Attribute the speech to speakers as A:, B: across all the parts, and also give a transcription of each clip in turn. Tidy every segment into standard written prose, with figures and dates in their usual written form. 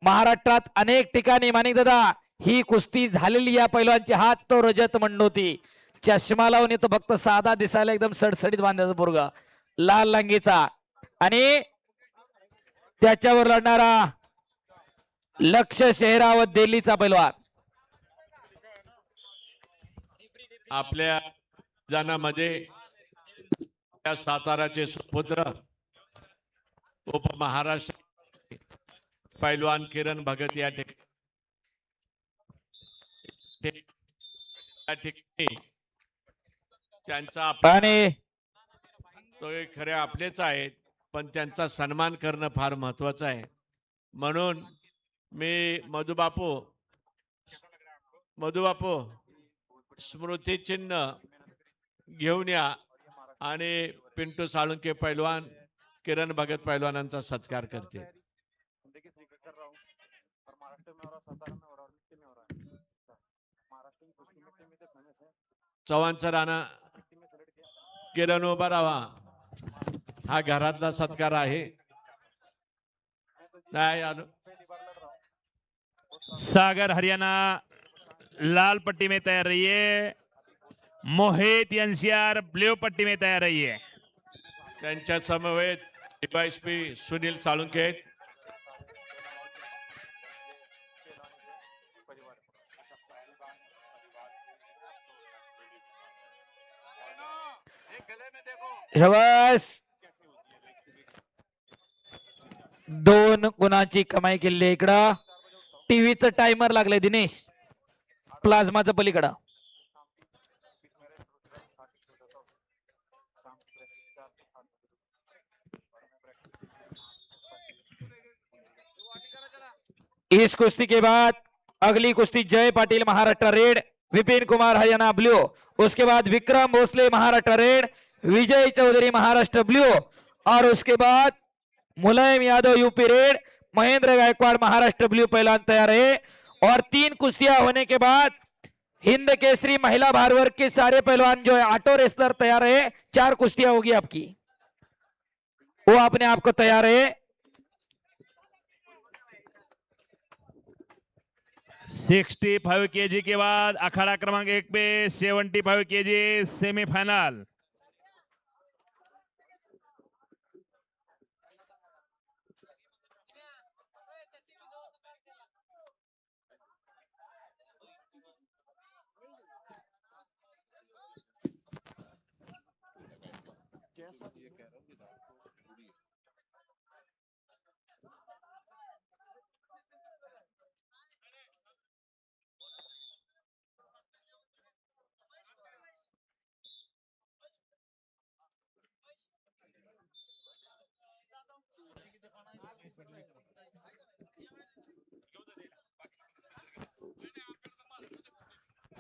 A: महाराष्ट्रात अनेक ठिकाणी माणिक दादा ही कुस्ती झालेली या पैलवानची, हाच तो रजत मंडोती. चष्मा लावून येतो फक्त साधा दिसायला एकदम सडसडीत बांधायचा पोरगा, लाल लंगीचा. आणि त्याच्यावर लढणारा लक्ष शेहरा व दिल्लीचा पैलवान.
B: आपल्या जनामध्ये त्या साताराचे सुपुत्र उपमहाराष्ट्र पैलवान किरण भगत या ठिकाणी त्यांचा
A: आणि
B: तो खरे आपलेच आहेत, पण त्यांचा सन्मान करणं फार महत्वाचं आहे. म्हणून मी मधुबापू स्मृती चिन्ह घेऊन या आणि पिंटू साळुंके पैलवान किरण भगत पैलवानांचा सत्कार करते. चव्हाणचा राणा किरण उभा राहा, हा घरातला सत्कार आहे.
C: सागर हरियाणा लाल पट्टी में तैयार रहिए, मोहित एनसीआर ब्लू पट्टी में तैयार रहिए.
B: त्यांच्या समवेत डीवायएसपी सुनील साळुंके.
A: शाबास, 2 गुणांची कमाई केली. इकडं टीव्हीचं टायमर लागलंय दिनेश, प्लाझ्माचं पलीकडं. इस कुश्ती के बाद अगली कुश्ती जय पाटिल महाराष्ट्र रेड, विपिन कुमार हरियाणा ब्लू. उसके बाद विक्रम भोसले महाराष्ट्र रेड, विजय चौधरी महाराष्ट्र ब्लू. और उसके बाद Mulayam Yadav UP red, Mahendra Gaikwad Maharashtra blue पहलवान तैयार है. और 3 कुश्तियां होने के बाद हिंद केसरी महिला भार वर्ग के सारे पहलवान जो है ऑटो रेसलर तैयार है. 4 कुश्तियां होगी आपकी, वो अपने आप को तैयार है.
C: 65 केजी के बाद अखाड़ा क्रमांक 1 पे 75 केजी सेमीफाइनल.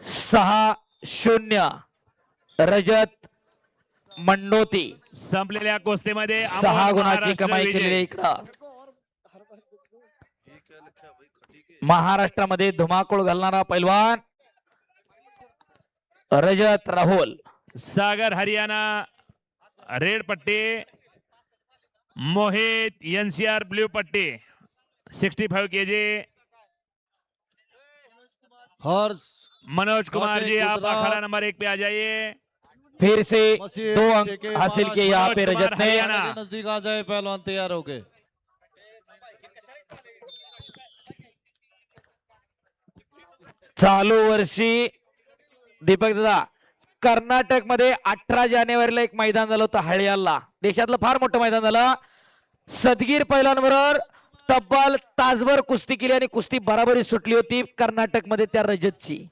A: सहा 0 रजत मंडोती.
C: संपलेल्या कुस्तीमध्ये
A: 6 गुणाची कमाई केलेली. इकडं महाराष्ट्रामध्ये धुमाकूळ घालणारा पैलवान रजत राहुल.
C: सागर हरियाणा रेड पट्टी, मोहित एनसीआर ब्लू पट्टी 65 केजी.
D: हर्ष
C: मनोज कुमार जी आप अखाड़ा नंबर 1 पे आ जाइए.
A: फिर से 2 अंक हासिल किए यहाँ पे रजत ने.
D: नजदीक आ जाए पहलवान तैयार हो गए.
A: चालू वर्षी दीपक दादा कर्नाटक मध्ये 18 जानेवारीला एक मैदान झालं होतं हळियाला. देशातलं फार मोठं मैदान झालं. सदगीर पैलवानबरोबर तब्बल तासभर कुस्ती केली आणि कुस्ती बराबरी सुटली होती कर्नाटक मध्ये त्या रजतची.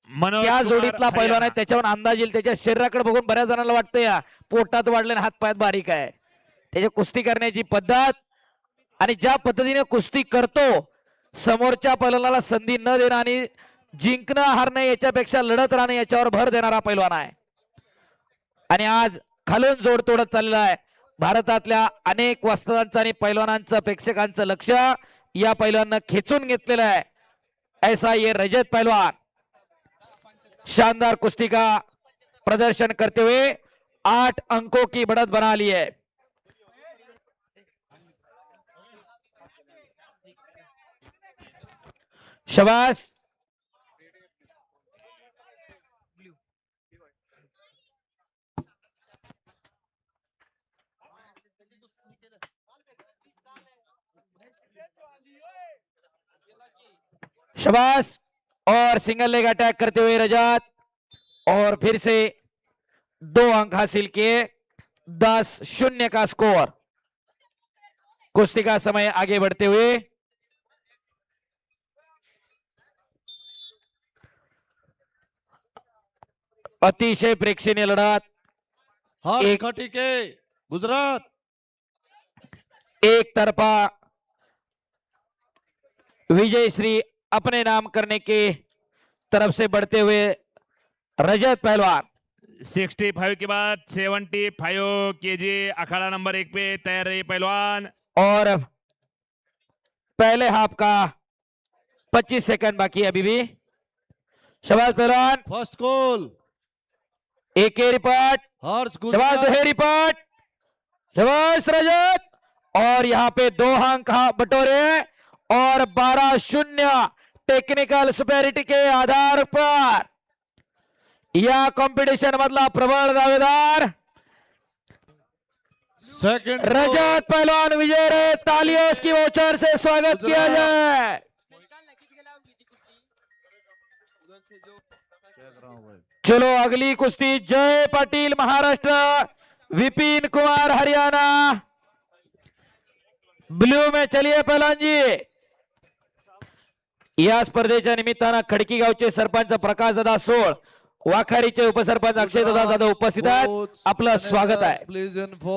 A: त्या जोडीतला पैलवान आहे, त्याच्यावर अंदाज येईल. त्याच्या शरीराकडे बघून बऱ्याच जणांना वाटतं या पोटात वाढले आणि हातपायात बारीक आहे. त्याची कुस्ती करण्याची पद्धत आणि ज्या पद्धतीने कुस्ती करतो, समोरच्या पैलवानाला संधी न देणं आणि जिंकणं हारणं याच्यापेक्षा लढत राहणं याच्यावर भर देणारा पैलवान आहे. आणि आज खालून जोड तोडत चाललेला आहे. भारतातल्या अनेक वस्तादांचं आणि पैलवानांचं प्रेक्षकांचं लक्ष या पैलवानानं खेचून घेतलेलं आहे. ऐसा ये रजत पैलवान शानदार कुश्ती का प्रदर्शन करते हुए 8 अंकों की बढ़त बना ली है. शबास. शबास. और सिंगल लेग अटैक करते हुए रजत, और फिर से 2 अंक हासिल किए. 10-0 का स्कोर. कुश्ती का समय आगे बढ़ते हुए अतिशय प्रेक्षणीय लढत.
D: हर्ष
A: एक-
D: खटीके गुजरात.
A: एक तरफा विजय श्री अपने नाम करने के तरफ से बढ़ते हुए रजत पहलवान.
C: 65 के बाद 75 केजी अखाड़ा नंबर 1 पे तैयार रहिए पहलवान.
A: और पहले हाफ का 25 सेकंड बाकी है अभी भी. शबाज पहलवान.
D: First call.
A: एक ही रिपोर्ट.
D: हर्ष
A: शबाज
D: गुजरात.
A: दोहे रिपोर्ट. शबाज रजत. और यहाँ पे 2 अंक बटोरे और 12-0 टेक्निकल सुपेरिटी के आधार पर या कॉम्पिटिशन मधला प्रबळ दावेदार
D: सेकंड
A: रजत पहलवान विजय रहे. तालियों की वोचर से स्वागत किया जाए. चलो अगली कुश्ती जय पाटील महाराष्ट्र, विपिन कुमार हरियाणा. ब्ल्यू में चलिए पहलवान जी. या स्पर्धेच्या निमित्तानं खडकी गावचे सरपंच प्रकाश दादा सोळ, वाखारीचे उपसरपंच अक्षय दादा जाधव उपस्थित आहेत. आपलं स्वागत आहे.
D: Please inform